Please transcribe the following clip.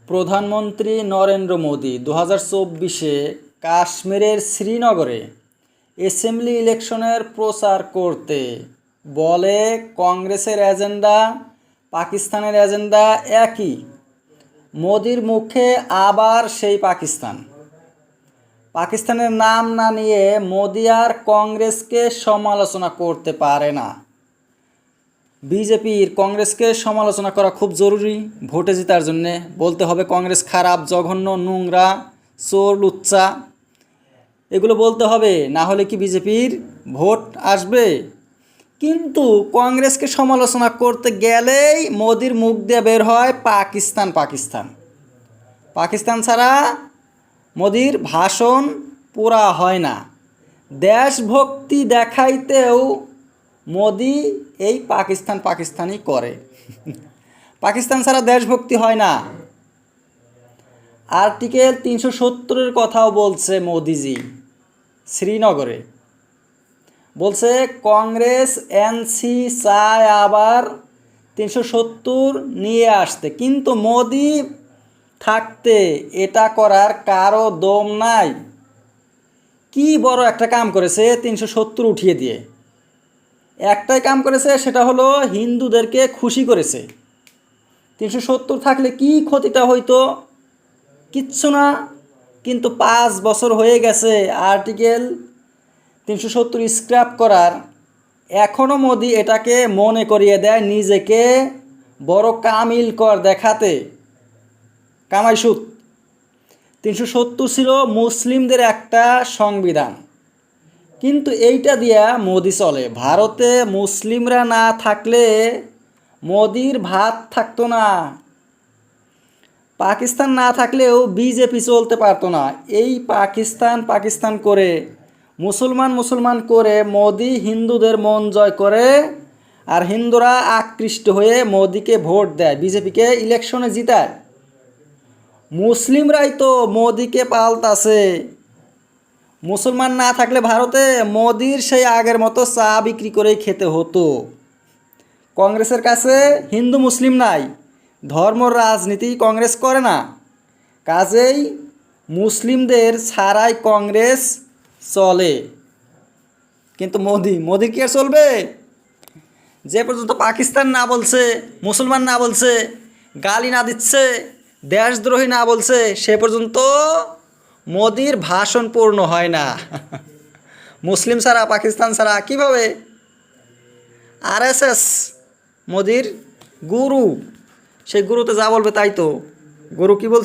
প্রধানমন্ত্রী নরেন্দ্র মোদি 2024-এ কাশ্মীরের শ্রীনগরে অ্যাসেম্বলি ইলেকশনের প্রচার করতে বলে কংগ্রেসের এজেন্ডা পাকিস্তানের এজেন্ডা একই। মোদির মুখে আবার সেই পাকিস্তানের নাম না নিয়ে মোদি আর কংগ্রেসকে সমালোচনা করতে পারে না। বিজেপির কংগ্রেসকে সমালোচনা করা খুব জরুরি ভোটে জেতার জন্যে। বলতে হবে কংগ্রেস খারাপ, জঘন্য, নোংরা, চোর, লুচ্চা, এগুলো বলতে হবে, না হলে কি বিজেপির ভোট আসবে? কিন্তু কংগ্রেসকে সমালোচনা করতে গেলেই মোদির মুখ দিয়ে বের হয় পাকিস্তান পাকিস্তান পাকিস্তান ছাড়া মোদির ভাষণ পুরা হয় না। দেশভক্তি দেখাইতেও মোদি এই পাকিস্তানই করে। পাকিস্তান ছাড়া দেশভক্তি হয় না। আর্টিকেল 370-এর কথাও বলছে মোদিজি শ্রীনগরে। বলছে কংগ্রেস এনসি চায় আবার 370 নিয়ে আসতে, কিন্তু মোদি থাকতে এটা করার কারো দম নাই। কি বড় একটা কাম করেছে 370 উঠিয়ে দিয়ে। একটাই কাম করেছে, সেটা হলো হিন্দুদেরকে খুশি করেছে। 370 থাকলে কি ক্ষতিটা হইতো? কিচ্ছু না। কিন্তু 5 বছর হয়ে গেছে আর্টিকেল 370 স্ক্র্যাপ করার। এখনও মোদি এটাকে মনে করিয়ে দেয়, নিজেকে বড় কামিল কর দেখাতে। কামাইসুত 370 ছিল মুসলিমদের একটা সংবিধান, কিন্তু এইটা দিয়া মোদি চলে। ভারতে মুসলিমরা না থাকলে মোদির ভাত থাকতো না। পাকিস্তান না থাকলেও বিজেপি চলতে পারতো না। এই পাকিস্তান করে মুসলমান করে মোদি হিন্দুদের মন জয় করে, আর হিন্দুরা আকৃষ্ট হয়ে মোদিকে ভোট দেয়, বিজেপিকে ইলেকশনে জিতায়। মুসলিমরাই তো মোদিকে পাল্টাছে। মুসলমান না থাকলে ভারতে মোদির সেই আগের মতো চা বিক্রি করেই খেতে হতো। কংগ্রেসের কাছে হিন্দু মুসলিম নাই, ধর্ম রাজনীতি কংগ্রেস করে না। কাজেই মুসলিমদের ছাড়াই কংগ্রেস চলে। কিন্তু মোদি কি আর চলবে? যে পর্যন্ত পাকিস্তান না বলছে, মুসলমান না বলছে, গালি না দিচ্ছে, দেশদ্রোহী না বলছে, সে পর্যন্ত মোদির ভাষণ পূর্ণ হয় না। মুসলিম ছাড়া, পাকিস্তান ছাড়া কীভাবে? আরএসএস মোদির গুরু, সেই গুরুতে যা বলবে তাই তো। গুরু কি বলছে?